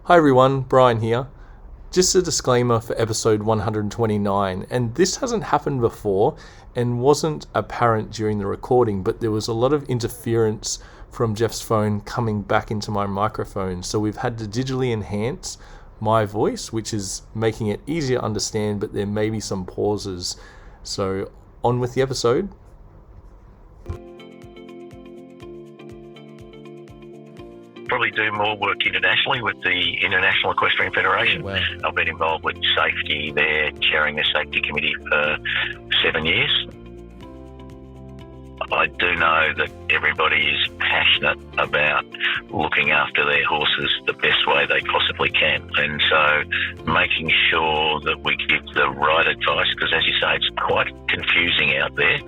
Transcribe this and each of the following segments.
Hi everyone, Brian here. Just a disclaimer for episode 129, and this hasn't happened before and wasn't apparent during the recording, but there was a lot of interference from Jeff's phone coming back into my microphone, so we've had to digitally enhance my voice, which is making it easier to understand, but there may be some pauses. So on with the episode. Probably do more work internationally with the International Equestrian Federation. Wow. I've been involved with safety there, chairing the safety committee for 7 years. I do know that everybody is passionate about looking after their horses the best way they possibly can. And so making sure that we give the right advice, because as you say, it's quite confusing out there.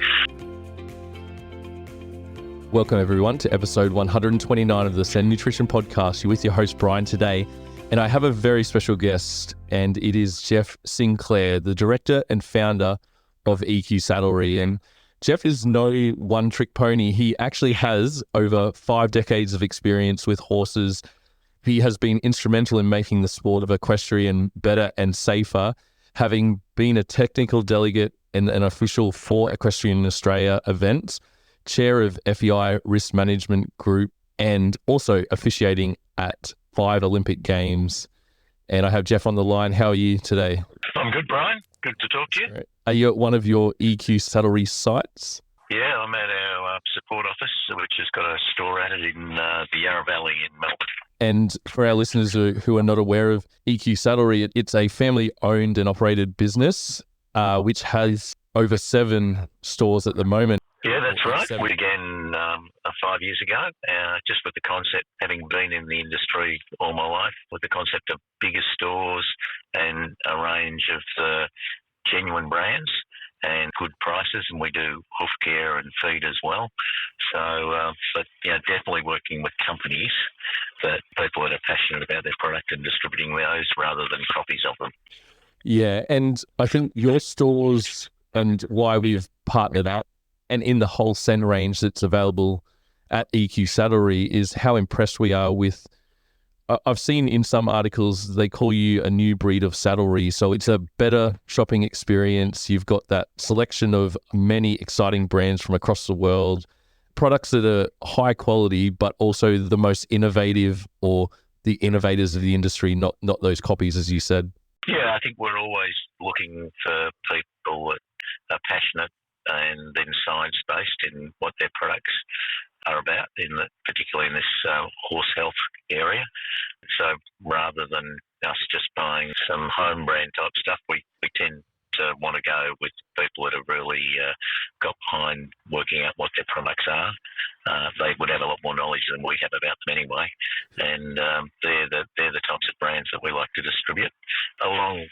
Welcome everyone to episode 129 of the Sen Nutrition Podcast. You're with your host Brian today, and I have a very special guest, and it is Jeff Sinclair, the director and founder of EQ Saddlery. And Jeff is no one-trick pony. He actually has over 5 decades of experience with horses. He has been instrumental in making the sport of equestrian better and safer, having been a technical delegate and an official for Equestrian Australia events, chair of FEI Risk Management Group, and also officiating at 5 Olympic Games. And I have Jeff on the line. How are you today? I'm good, Brian. Good to talk to you. Great. Are you at one of your EQ Saddlery sites? Yeah, I'm at our support office, which has got a store at it in the Yarra Valley in Melbourne. And for our listeners who are not aware of EQ Saddlery, it's a family-owned and operated business, which has over 7 stores at the moment. Yeah, that's right. 7. We began 5 years ago, just with the concept, having been in the industry all my life, with the concept of bigger stores and a range of genuine brands and good prices, and we do hoof care and feed as well. So, but definitely working with companies that people that are passionate about their product and distributing those rather than copies of them. Yeah, and I think your stores and why we've partnered up and in the whole Sen range that's available at EQ Saddlery is how impressed we are with. I've seen in some articles they call you a new breed of saddlery, so it's a better shopping experience. You've got that selection of many exciting brands from across the world, products that are high quality, but also the most innovative or the innovators of the industry, not those copies, as you said. Yeah, I think we're always looking for people that are passionate and then science-based in what their products are about, particularly in this horse health area. So rather than us just buying some home brand type stuff, we tend to want to go with people that have really got behind working out what their products are. They would have a lot more knowledge than we have about them anyway, and they're the types of brands that we like to distribute, along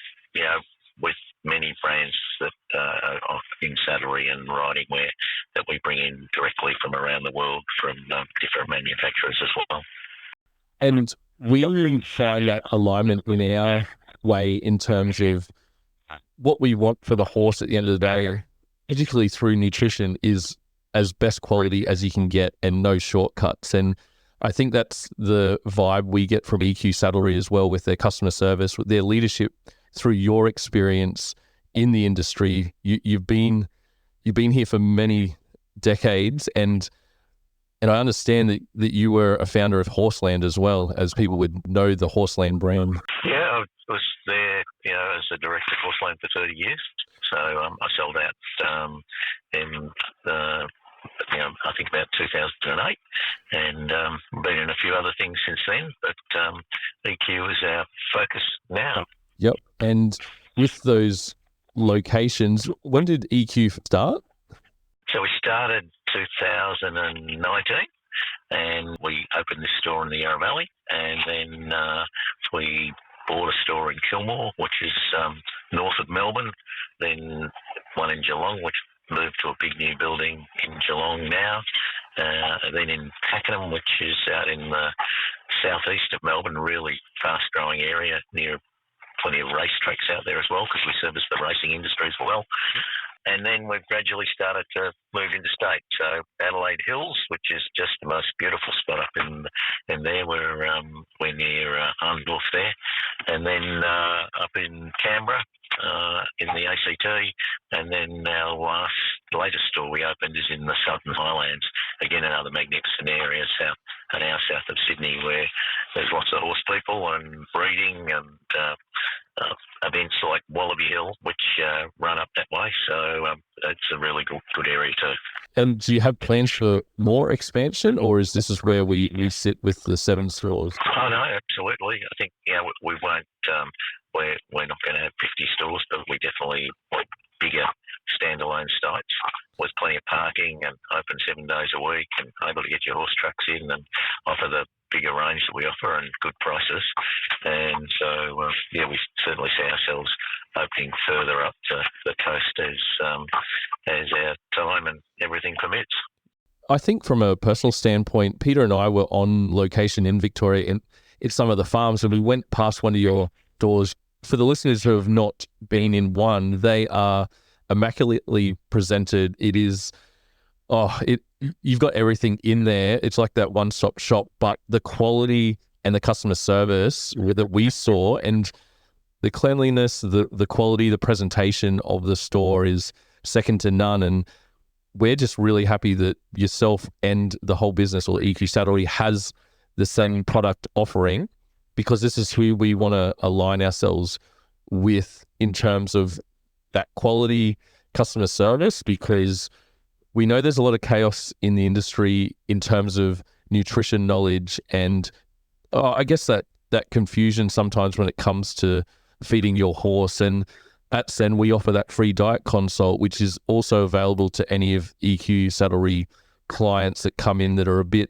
with many brands that are in saddlery and riding wear that we bring in directly from around the world from different manufacturers as well. And we only find that alignment in our way in terms of what we want for the horse at the end of the day, particularly through nutrition, is as best quality as you can get and no shortcuts. And I think that's the vibe we get from EQ Saddlery as well, with their customer service, with their leadership through your experience in the industry. You've been here for many decades, and I understand that you were a founder of Horseland as well, as people would know the Horseland brand. Yeah, I was there, as a director of Horseland for 30 years. So I sold out in I think about 2008, and been in a few other things since then. But EQ is our focus now. Yep. And with those locations, when did EQ start? So we started 2019, and we opened this store in the Yarra Valley, and then we bought a store in Kilmore, which is north of Melbourne, then one in Geelong, which moved to a big new building in Geelong now, then in Pakenham, which is out in the southeast of Melbourne, really fast-growing area near plenty of racetracks out there as well, because we service the racing industry as well. And then we've gradually started to move into state. So Adelaide Hills, which is just the most beautiful spot up in there. We're near Arndorf there. And then up in Canberra, in the ACT. And then our latest store we opened is in the Southern Highlands. Again, another magnificent area, an hour south of Sydney, where there's lots of horse people and breeding and events like Wallaby Hill, which run up that way. So it's a really good area too. And do you have plans for more expansion, or is this where we sit with the 7 stores? Oh no, absolutely. I think we won't. We're not going to have 50 stores, but we definitely want bigger standalone sites with plenty of parking and open 7 days a week and able to get your horse trucks in and offer the bigger range that we offer and good prices. And so, we certainly see ourselves opening further up to the coast as our time and everything permits. I think from a personal standpoint, Peter and I were on location in Victoria in some of the farms, and we went past one of your doors. For the listeners who have not been in one, they are immaculately presented. It is, you've got everything in there. It's like that one-stop shop, but the quality and the customer service that we saw and the cleanliness, the quality, the presentation of the store is second to none. And we're just really happy that yourself and the whole business, or EQ Saddlery, has the same product offering, because this is who we want to align ourselves with in terms of that quality customer service, because we know there's a lot of chaos in the industry in terms of nutrition knowledge and I guess that confusion sometimes when it comes to feeding your horse. And at Sen, we offer that free diet consult, which is also available to any of EQ Saddlery clients that come in that are a bit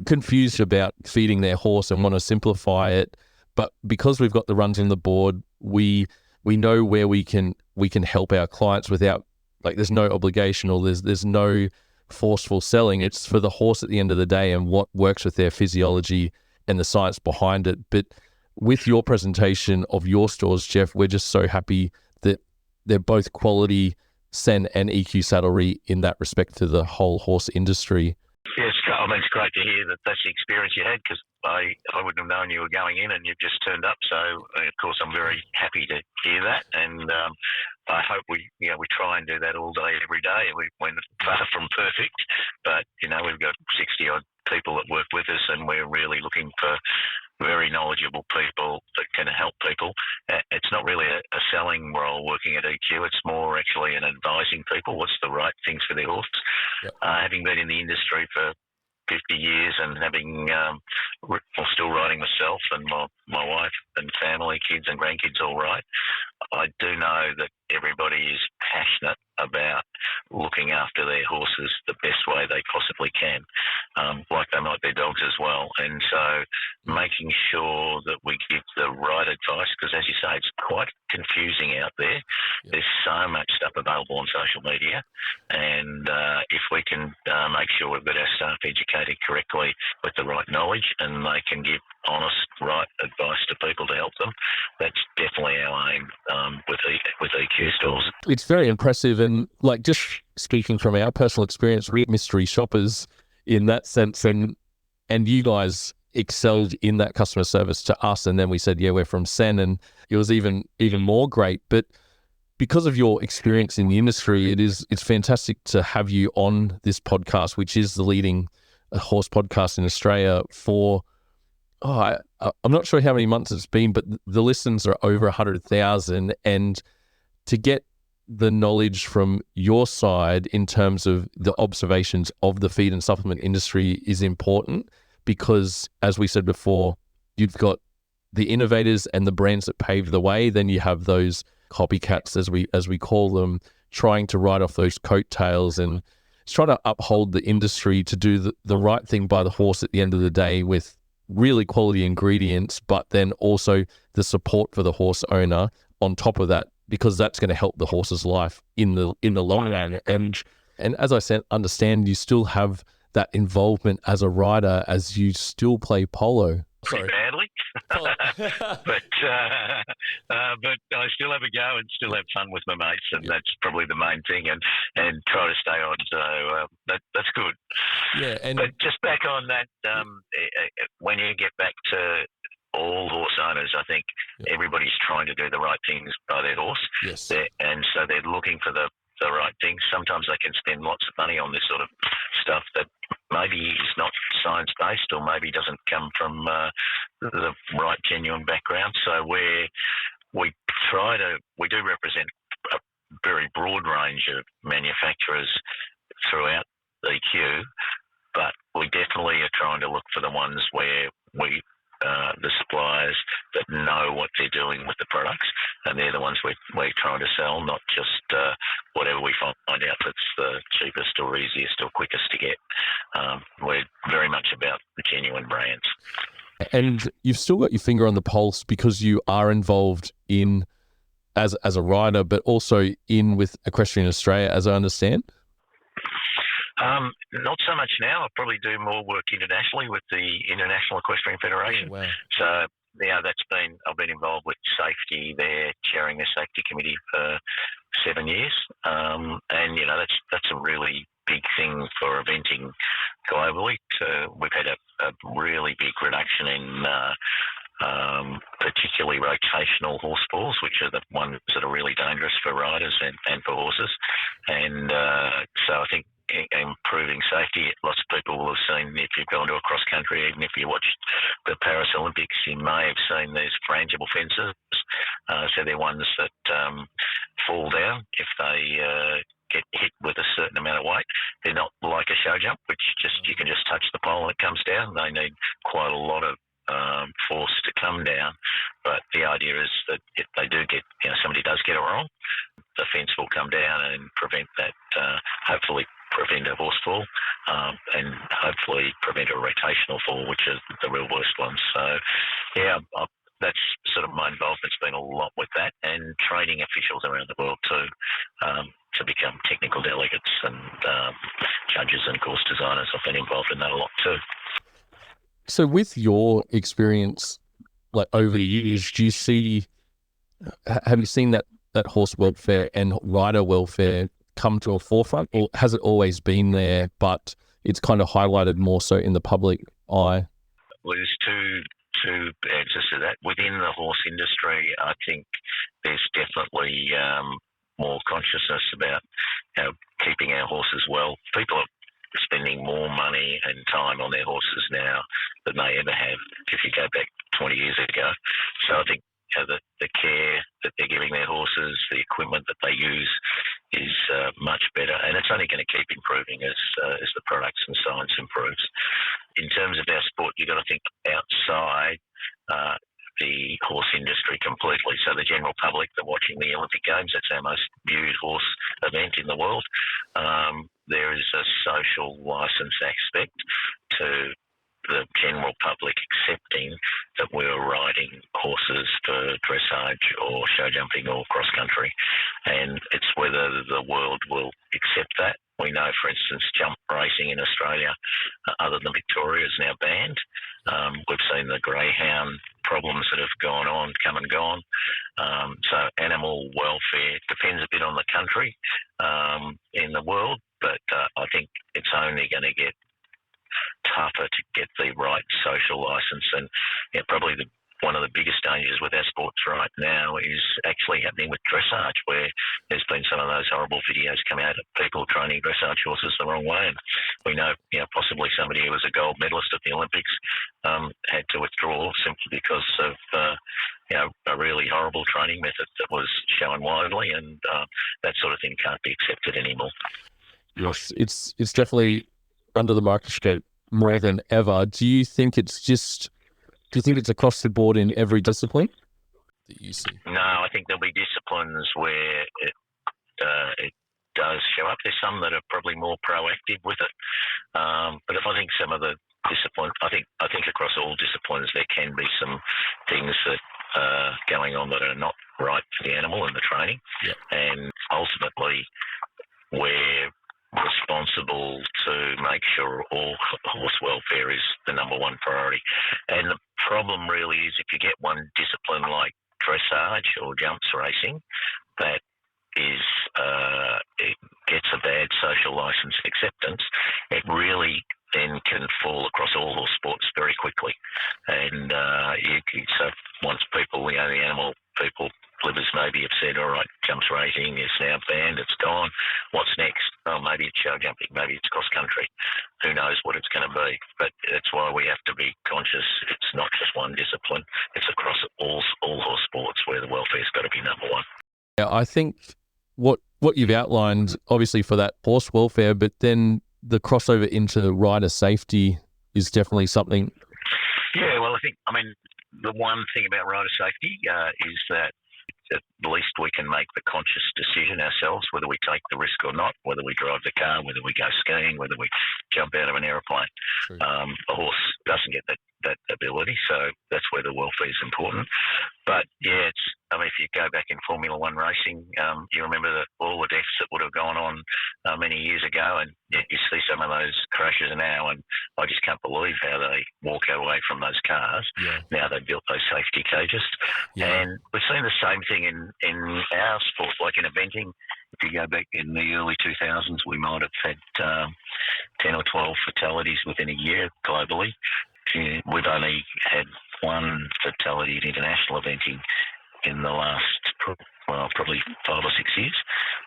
confused about feeding their horse and want to simplify it. But because we've got the runs on the board, we know where we can help our clients without, like, there's no obligation or there's no forceful selling. It's for the horse at the end of the day and what works with their physiology and the science behind it. But with your presentation of your stores, Jeff, we're just so happy that they're both quality, Sen and EQ Saddlery, in that respect to the whole horse industry. Yes, it's great to hear that that's the experience you had, because I wouldn't have known you were going in and you've just turned up. So, of course, I'm very happy to hear that. And I hope we try and do that all day, every day. We're far from perfect, but, we've got 60-odd people that work with us, and we're really looking for very knowledgeable people that can help people. It's not really a selling role working at EQ. It's more actually an advising people what's the right things for their horse. Yep. Having been in the industry for 50 years and having, still riding myself and my wife and family, kids and grandkids all right, I do know that everybody is passionate about looking after their horses the best way they possibly can, like they might their dogs as well. And so making sure that we give the right advice, because as you say, it's quite confusing out there. Yeah. There's so much stuff available on social media, and if we can make sure we've got our staff educated correctly with the right knowledge and they can give honest, right advice to people to help them, that's definitely our aim with EQ stores. It's very impressive, and like, just speaking from our personal experience, we're mystery shoppers in that sense, and you guys excelled in that customer service to us, and then we said, we're from Sen, and it was even more great. But because of your experience in the industry, it's fantastic to have you on this podcast, which is the leading horse podcast in Australia for, I'm not sure how many months it's been, but the listens are over 100,000, and to get the knowledge from your side in terms of the observations of the feed and supplement industry is important, because as we said before, you've got the innovators and the brands that paved the way. Then you have those copycats, as we call them, trying to ride off those coattails and trying to uphold the industry to do the right thing by the horse at the end of the day with really quality ingredients, but then also the support for the horse owner on top of that, because that's going to help the horse's life in the long run. And as I said, understand you still have that involvement as a rider, as you still play polo. Pretty badly, but I still have have a go and still have fun with my mates, and that's probably the main thing, and try to stay on. So that's good. Yeah, but just back on that, when you get back to all horse owners, I think everybody's trying to do the right things by their horse. Yes. And so they're looking for the right things. Sometimes they can spend lots of money on this sort of stuff that maybe is not science-based or maybe doesn't come from the right genuine background. So we do represent a very broad range of manufacturers throughout the queue, but we definitely are trying to look for the ones where the suppliers that know what they're doing with the products, and they're the ones we're trying to sell, not just whatever we find out that's the cheapest or easiest or quickest to get. We're very much about genuine brands. And you've still got your finger on the pulse because you are involved in as a rider, but also in with Equestrian Australia, as I understand. Not so much now. I probably do more work internationally with the International Equestrian Federation. Oh, wow. So I've been involved with safety there, chairing the safety committee for 7 years, and that's a really big thing for eventing globally. We've had a really big reduction in particularly rotational horse falls, which are the ones that are really dangerous for riders and for horses. And so I think improving safety, lots of people will have seen, if you've gone to a cross country, even if you watched the Paris Olympics, you may have seen these frangible fences. So they're ones that fall down if they get hit with a certain amount of weight. They're not like a show jump, which you can just touch the pole and it comes down. They need quite a lot of force to come down. But the idea is that if they do get, somebody does get it wrong, the fence will come down and prevent that, hopefully prevent a horse fall, and hopefully prevent a rotational fall, which are the real worst ones. So, that's sort of my involvement's been a lot with that, and training officials around the world too, to become technical delegates and judges and course designers. I've been involved in that a lot too. So with your experience, like over the years, have you seen that horse welfare and rider welfare come to a forefront, or has it always been there, but it's kind of highlighted more so in the public eye? Well, there's two answers to that. Within the horse industry, I think there's definitely more consciousness about keeping our horses well. People are spending more money and time on their horses now than they ever have if you go back 20 years ago. So I think the care that they're giving their horses, the equipment that they use is much better, and it's only going to keep improving as the products and science improves. In terms of our sport, you've got to think outside the horse industry completely. So the general public that are watching the Olympic Games, that's our most viewed horse event in the world. There is a social license aspect to the general public accepting that we're riding horses for dressage or show jumping or cross country, and it's whether the world will accept that. We know, for instance, jump racing in Australia, other than Victoria, is now banned. We've seen the greyhound problems that have come and gone. So animal welfare depends a bit on the country in the world, but I think it's only going to get tougher to get the right social license. And probably one of the biggest dangers with our sports right now is actually happening with dressage, where there's been some of those horrible videos come out of people training dressage horses the wrong way. And we know, possibly somebody who was a gold medalist at the Olympics had to withdraw simply because of a really horrible training method that was shown widely, and that sort of thing can't be accepted anymore. Yes, it's definitely under the microscope more than ever. Do you think it's across the board in every discipline that you see? No, I think there'll be disciplines where it does show up. There's some that are probably more proactive with it. But if I think some of the disciplines, I think across all disciplines there can be some things that are going on that are not right for the animal and the training. Yep. And ultimately we're responsible to make sure all horse welfare is the number one priority. And the problem really is if you get one discipline like dressage or jumps racing that is it gets a bad social license acceptance, it really then can fall across all horse sports very quickly. And so once people, the animal people, livers maybe have said, all right, jumps racing is now banned, it's gone. What's next? Oh, maybe it's show jumping, maybe it's cross country. Who knows what it's going to be? But that's why we have to be conscious. It's not just one discipline. It's across all horse sports where the welfare's got to be number one. Yeah, I think what you've outlined, obviously for that horse welfare, but then the crossover into rider safety is definitely something. Yeah, well, I mean, the one thing about rider safety is that at least we can make the conscious decision ourselves whether we take the risk or not, whether we drive the car, whether we go skiing, whether we jump out of an aeroplane. A horse doesn't get that ability, so that's where the welfare is important. But yeah, if you go back in Formula One racing, you remember all the deaths that would have gone on many years ago, and you see some of those crashes now, and I just can't believe how they walk away from those cars. Yeah. Now they've built those safety cages. Yeah. And we've seen the same thing in our sport, like in eventing. If you go back in the early 2000s, we might have had 10 or 12 fatalities within a year globally. We've only had one fatality in international eventing in the last, probably 5 or 6 years,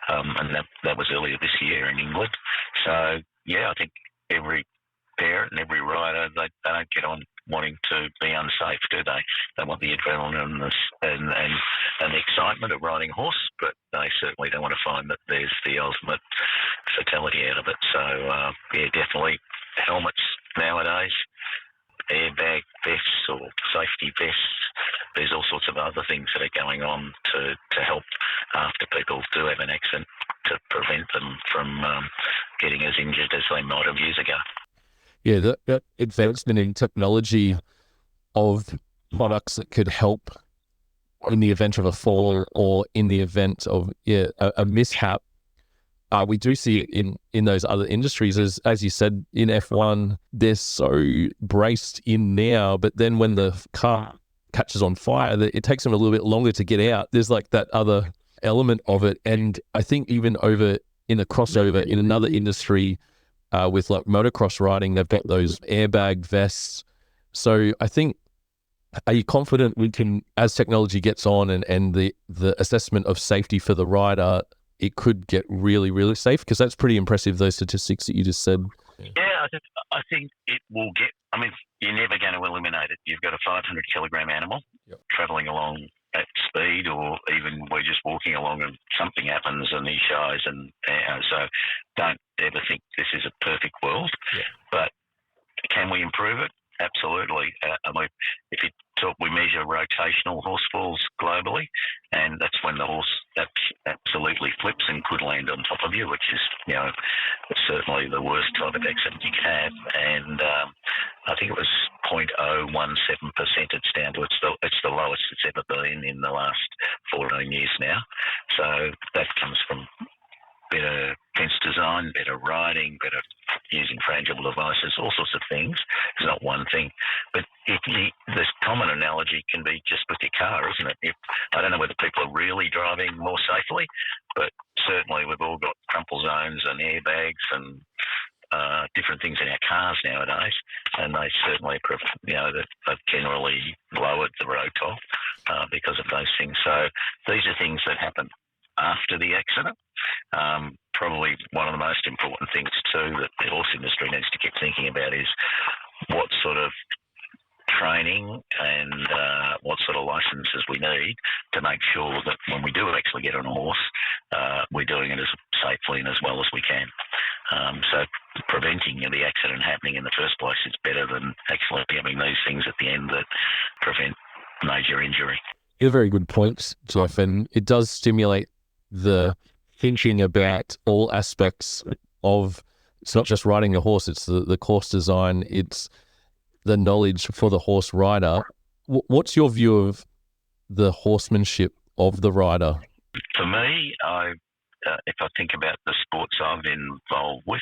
and that was earlier this year in England. So, yeah, I think every parent and every rider, they don't get on wanting to be unsafe, do they? They want the adrenaline and the excitement of riding a horse, but they certainly don't want to find that there's the ultimate fatality out of it. So, yeah, definitely helmets nowadays, airbag vests or safety vests. There's all sorts of other things that are going on to help after people do have an accident to prevent them from getting as injured as they might have years ago. Yeah, that advancement in technology of products that could help in the event of a fall or in the event of a mishap. We do see it in those other industries, as you said, in F1, they're so braced in now, but then when the car catches on fire, it takes them a little bit longer to get out. There's like that other element of it. And I think even over in a crossover in another industry with like motocross riding, they've got those airbag vests. So I think, are you confident we can, as technology gets on and the assessment of safety for the rider, it could get really, really safe? Because that's pretty impressive, those statistics that you just said. Yeah, I think it will get, you're never going to eliminate it. You've got a 500 kilogram animal travelling along at speed, or even we're just walking along and something happens and he shies. And so don't ever think this is a perfect world. Yeah. But can we improve it? Absolutely. If you talk, we measure rotational horse falls globally, and that's when the horse absolutely flips and could land on top of you, which is, certainly the worst type of accident you can have. And I think it was 0.017%. It's down to it's the lowest it's ever been in the last 14 years now. So that comes from better fence design, better riding, better using frangible devices, all sorts of things. It's not one thing. But this common analogy can be just with your car, isn't it? I don't know whether people are really driving more safely, but certainly we've all got crumple zones and airbags and different things in our cars nowadays, and they certainly, they've generally lowered the road toll because of those things. So these are things that happen after the accident. Probably one of the most important things too that the horse industry needs to keep thinking about is what sort of training and what sort of licenses we need to make sure that when we do actually get on a horse, we're doing it as safely and as well as we can. So preventing the accident happening in the first place is better than actually having these things at the end that prevent major injury. You're very good points, Jeff, and it does stimulate the thinking about all aspects of, it's not just riding a horse, it's the course design, it's the knowledge for the horse rider. What's your view of the horsemanship of the rider? For me, if I think about the sports I've been involved with,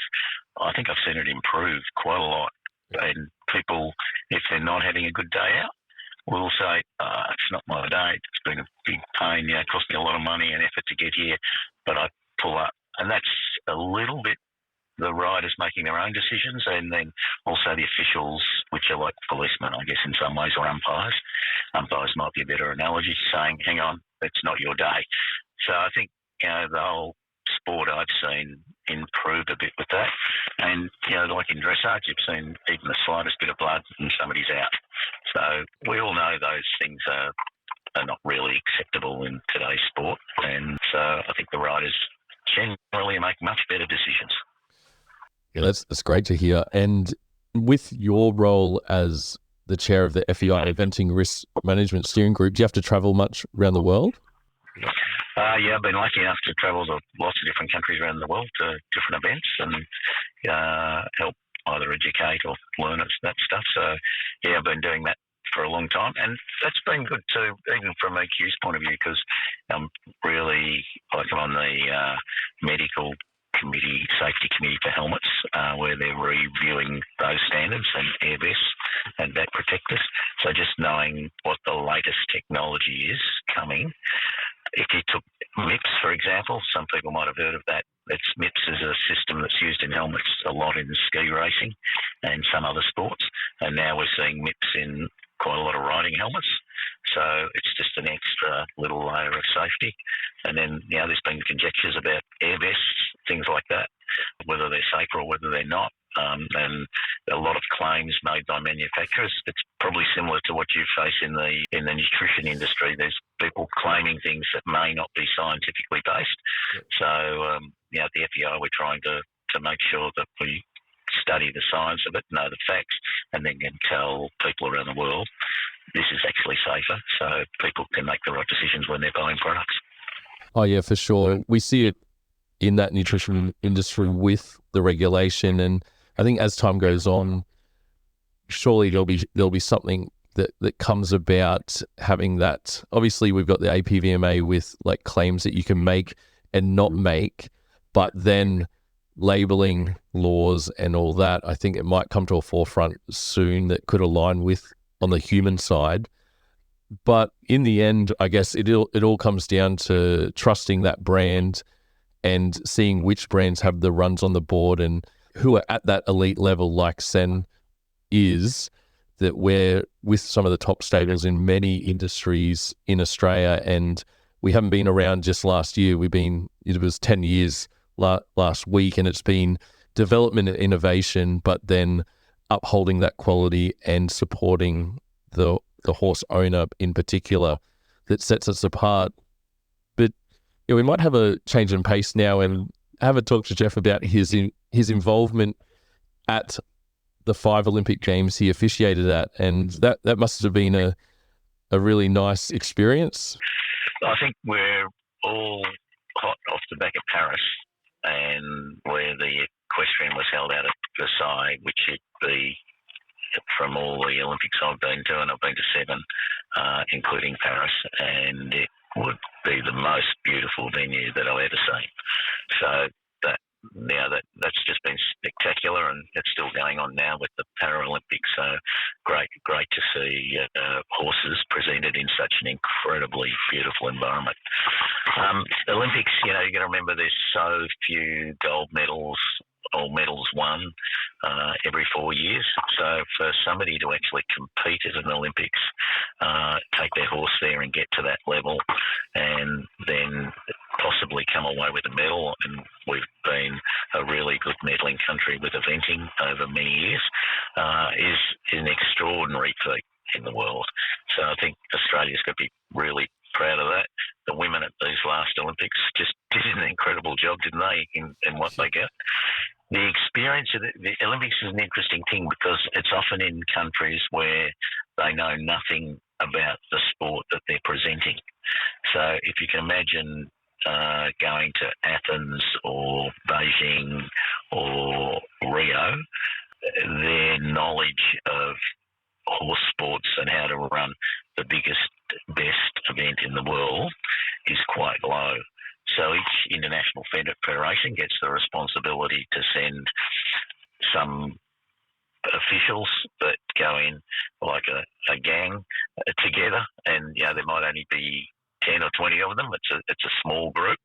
I think I've seen it improve quite a lot. And people, if they're not having a good day out, will say, it's not my day. It's been a big pain. It cost me a lot of money and effort to get here, but I pull up. And that's a little bit the riders making their own decisions, and then also the officials, which are like policemen, I guess, in some ways, or umpires. Umpires might be a better analogy, saying, hang on, it's not your day. So I think, the whole sport I've seen improved a bit with that. And, like in dressage, you've seen even the slightest bit of blood and somebody's out. So we all know those things are not really acceptable in today's sport. And so I think the riders generally make much better decisions. Yeah, that's great to hear. And with your role as the chair of the FEI Eventing Risk Management Steering Group, do you have to travel much around the world? Yeah, I've been lucky enough to travel to lots of different countries around the world to different events and help either educate or learn that stuff. So, yeah, I've been doing that for a long time, and that's been good too, even from EQ's point of view, because I'm on the medical committee, safety committee for helmets, where they're reviewing those standards and airvests and back protectors. So just knowing what the latest technology is coming. If you took MIPS, for example, some people might have heard of that. MIPS is a system that's used in helmets a lot in ski racing and some other sports. And now we're seeing MIPS in quite a lot of riding helmets. So it's just an extra little layer of safety. And then, there's been conjectures about air vests, things like that, whether they're safer or whether they're not. And a lot of claims made by manufacturers. It's probably similar to what you face in the nutrition industry. There's people claiming things that may not be scientifically based. Yep. So, at the FEI, we're trying to make sure that we study the science of it, know the facts, and then can tell people around the world this is actually safer, so people can make the right decisions when they're buying products. Oh yeah, for sure. We see it in that nutrition industry with the regulation, and I think as time goes on, surely there'll be something that comes about having that. Obviously, we've got the APVMA with like claims that you can make and not make, but then labeling laws and all that, I think it might come to a forefront soon that could align with on the human side. But in the end, I guess it all comes down to trusting that brand and seeing which brands have the runs on the board and who are at that elite level like Sen is, that we're with some of the top stables in many industries in Australia. And we haven't been around just last year. It was 10 years last week, and it's been development and innovation, but then upholding that quality and supporting the horse owner in particular that sets us apart. But we might have a change in pace now and have a talk to Jeff about his involvement at the 5 Olympic Games he officiated at, and that must have been a really nice experience. I think we're all hot off the back of Paris, and where the equestrian was held out at Versailles, which it'd be from all the Olympics I've been to, and I've been to 7, including Paris, and it would be the most beautiful venue that I've ever seen. So that's just been spectacular, and it's still going on now with the Paralympics. So great to see horses presented in such an incredibly beautiful environment. Olympics, you got to remember there's so few gold medals or medals won every 4 years. So for somebody to actually compete at an Olympics, take their horse there and get to that level, and then possibly come away with a medal, and we've been a really good medalling country with eventing over many years, is an extraordinary feat in the world. So I think Australia's got to be really proud of that. The women at these last Olympics just did an incredible job, didn't they, in what they got. The experience of the Olympics is an interesting thing because it's often in countries where they know nothing about the sport that they're presenting. So if you can imagine going to Athens or Beijing or Rio, their knowledge of horse sports and how to run the biggest, best event in the world is quite low. So each international federation gets the responsibility to send some officials that go in like a gang together, and there might only be 10 or 20 of them. It's a small group,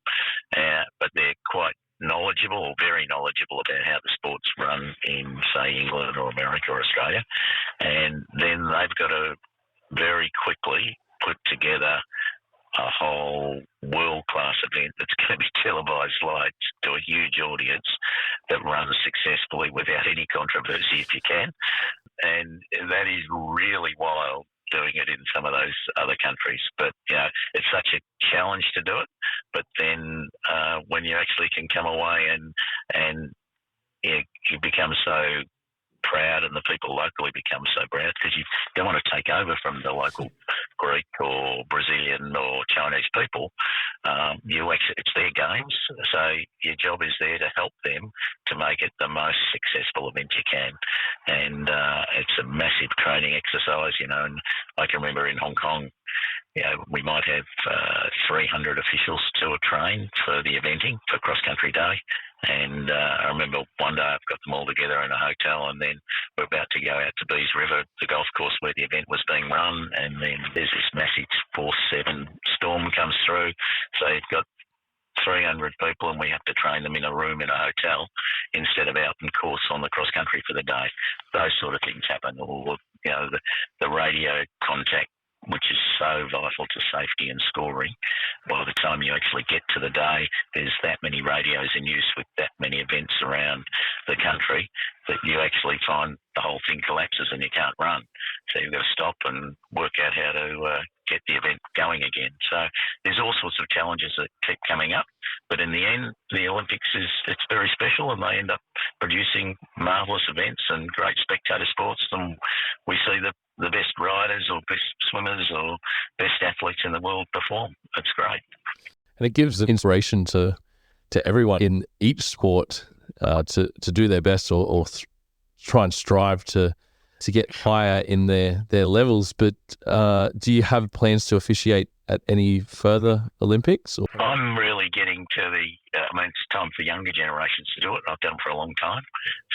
but they're quite knowledgeable or very knowledgeable about how the sports run in, say, England or America or Australia. And then they've got to very quickly put together a whole world-class event that's going to be televised live to a huge audience that runs successfully without any controversy if you can. And that is really wild, doing it in some of those other countries. But, it's such a challenge to do it. But then when you actually can come away and you become so proud, and the people locally become so proud, because you don't want to take over from the local Greek or Brazilian or Chinese people. It's their games, so your job is there to help them to make it the most successful event you can. And it's a massive training exercise, and I can remember in Hong Kong, we might have 300 officials to a train for the eventing for Cross Country Day. And I remember one day I've got them all together in a hotel, and then we're about to go out to Bees River, the golf course where the event was being run, and then there's this massive Force 7 storm comes through. So you've got 300 people, and we have to train them in a room in a hotel instead of out in course on the cross country for the day. Those sort of things happen. Or the radio contact, which is so vital to safety and scoring. By the time you actually get to the day, there's that many radios in use with that many events around the country that you actually find the whole thing collapses and you can't run. So you've got to stop and work out how to get the event going again. So there's all sorts of challenges that keep coming up. But in the end, the Olympics it's very special, and they end up producing marvellous events and great spectator sports. And we see the best riders or best swimmers or best athletes in the world perform. It's great. And it gives inspiration to everyone in each sport to do their best or try and strive to get higher in their levels. But do you have plans to officiate at any further Olympics? Or? I'm really getting to it's time for younger generations to do it. I've done it for a long time.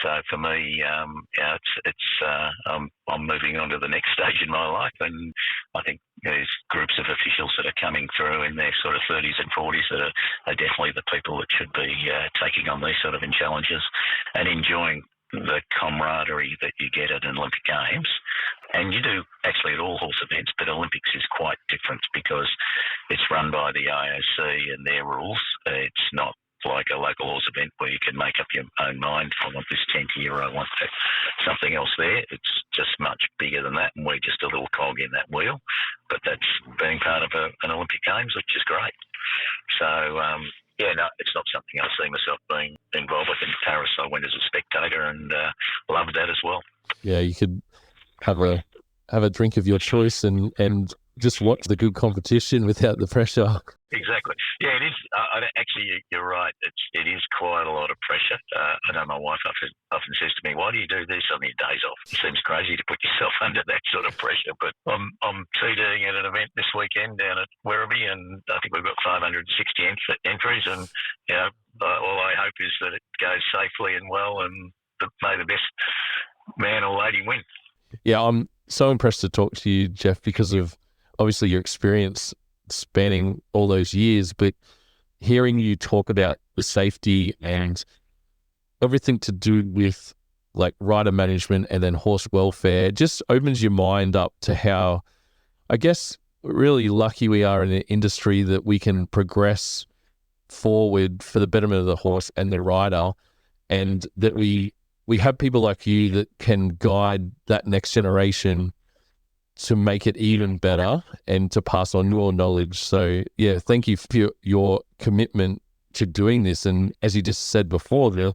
So for me, I'm moving on to the next stage in my life, and I think there's groups of officials that are coming through in their sort of 30s and 40s that are definitely the people that should be taking on these sort of challenges and enjoying the camaraderie that you get at an Olympic Games. And you do actually at all horse events, but Olympics is quite different because it's run by the IOC and their rules. It's not like a local horse event where you can make up your own mind. I want this 10-year, I want something else there. It's just much bigger than that, and we're just a little cog in that wheel. But that's being part of an Olympic Games, which is great. So, it's not something I see myself being involved with. In Paris, I went as a spectator and loved that as well. Yeah, you could have a drink of your choice and just watch the good competition without the pressure. Exactly. Yeah, it is. Actually, you're right. It is quite a lot of pressure. I know my wife often says to me, "Why do you do this on your days off?" It seems crazy to put yourself under that sort of pressure. But I'm TDing at an event this weekend down at Werribee, and I think we've got 560 entries. And all I hope is that it goes safely and well, and may the best man or lady win. Yeah, I'm so impressed to talk to you, Jeff, because of obviously your experience spanning all those years, but hearing you talk about the safety and everything to do with like rider management and then horse welfare just opens your mind up to how, I guess, really lucky we are in an industry that we can progress forward for the betterment of the horse and the rider, and that we have people like you that can guide that next generation to make it even better and to pass on your knowledge. So yeah, thank you for your commitment to doing this. And as you just said before, the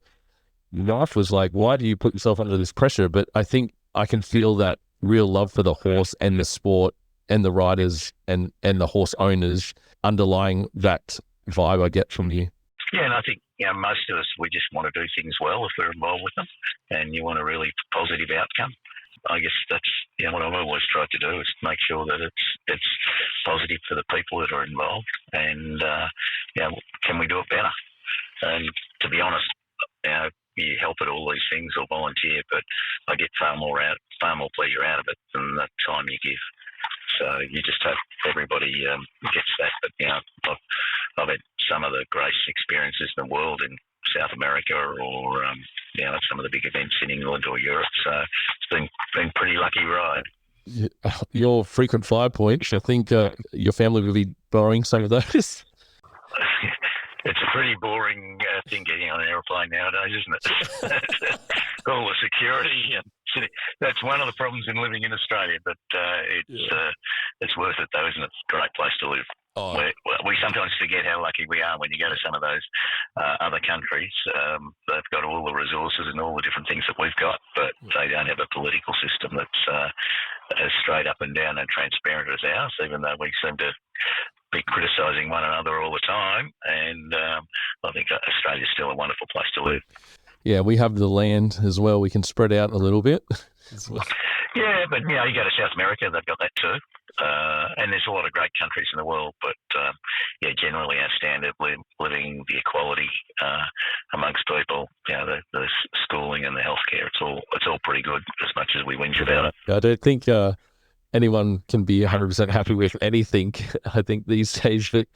wife was like, why do you put yourself under this pressure? But I think I can feel that real love for the horse and the sport and the riders and the horse owners underlying that vibe I get from you. Yeah, and I think most of us, we just want to do things well if we're involved with them, and you want a really positive outcome. I guess that's what I've always tried to do, is make sure that it's positive for the people that are involved, and can we do it better? And to be honest, you help at all these things or volunteer, but I get far more pleasure out of it than the time you give. So you just hope everybody gets that. But I've had some of the greatest experiences in the world in South America or some of the big events in England or Europe. So it's been pretty lucky ride. Your frequent flyer points, I think your family will be borrowing some of those. It's a pretty boring thing getting on an aeroplane nowadays, isn't it? All the security, and that's one of the problems in living in Australia. But it's worth it, though, isn't it? It's a great place to live. Oh. We sometimes forget how lucky we are when you go to some of those other countries. They've got all the resources and all the different things that we've got, but they don't have a political system that's as straight up and down and transparent as ours, even though we seem to be criticising one another all the time. And I think Australia's still a wonderful place to live. Yeah, we have the land as well. We can spread out a little bit. Yeah, but you go to South America, they've got that too. And there's a lot of great countries in the world, but generally our standard living, the equality amongst people, the schooling and the healthcare, it's all pretty good as much as we whinge about it. I don't think anyone can be 100% happy with anything, I think, these days. But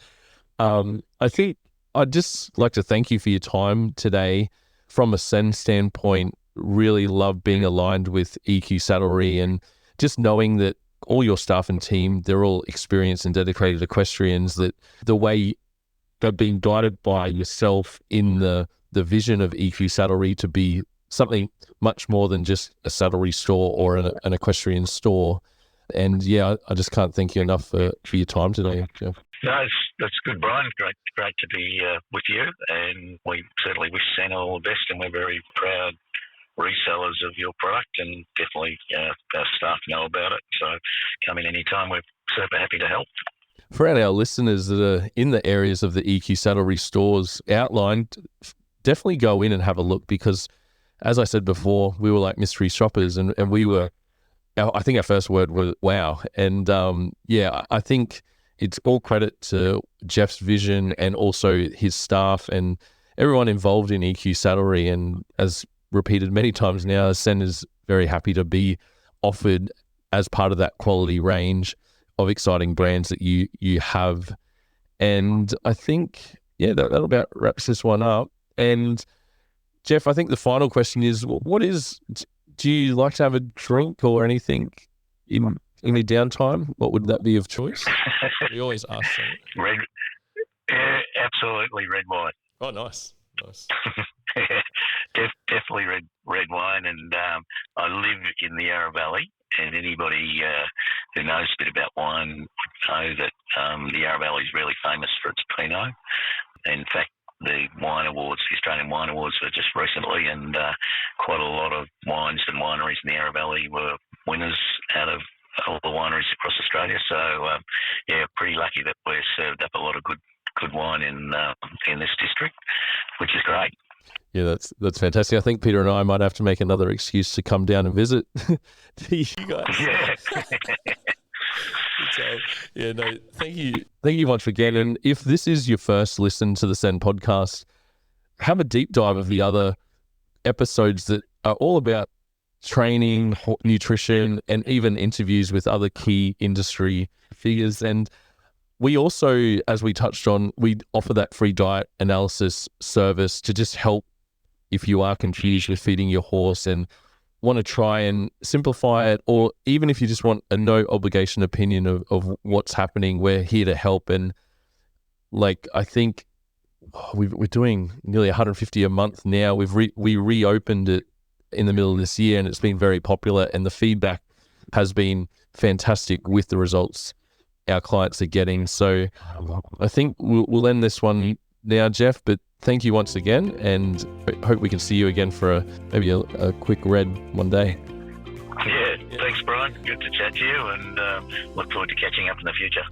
I think I'd just like to thank you for your time today. From a Sen standpoint, really love being aligned with EQ Saddlery and just knowing that all your staff and team, they're all experienced and dedicated equestrians, that the way they're being guided by yourself in the vision of EQ Saddlery to be something much more than just a saddlery store or an equestrian store. And I just can't thank you enough for your time today, Jeff. No, that's good, Brian. Great to be with you, and we certainly wish Sen all the best, and we're very proud resellers of your product, and definitely our staff know about it. So come in anytime. We're super happy to help. For our listeners that are in the areas of the EQ Saddlery stores outlined, definitely go in and have a look, because as I said before, we were like mystery shoppers, and we were, I think our first word was wow. And I think it's all credit to Jeff's vision and also his staff and everyone involved in EQ Saddlery. And as repeated many times now, Sen is very happy to be offered as part of that quality range of exciting brands that you have. And I think, that about wraps this one up. And Jeff, I think the final question is, do you like to have a drink or anything in your downtime? What would that be of choice? We always ask that. Absolutely red wine. Oh, nice. Definitely red wine, and I live in the Yarra Valley, and anybody who knows a bit about wine would know that the Yarra Valley is really famous for its Pinot. In fact, the wine awards, the Australian Wine Awards, were just recently, and quite a lot of wines and wineries in the Yarra Valley were winners out of all the wineries across Australia. So pretty lucky that we're served up a lot of good wine in this district, which is great. Yeah, that's fantastic. I think Peter and I might have to make another excuse to come down and visit you guys. Yeah. So, thank you once again. And if this is your first listen to the Sen podcast, have a deep dive of the other episodes that are all about training, nutrition, and even interviews with other key industry figures. And we also, as we touched on, we offer that free diet analysis service to just help if you are confused with feeding your horse and want to try and simplify it, or even if you just want a no obligation opinion of what's happening, we're here to help. And I think we're doing nearly 150 a month now. We reopened it in the middle of this year, and it's been very popular, and the feedback has been fantastic with the results our clients are getting. So I think we'll end this one now, Jeff, but thank you once again, and hope we can see you again for maybe a quick red one day. Yeah, thanks, Brian. Good to chat to you, and look forward to catching up in the future.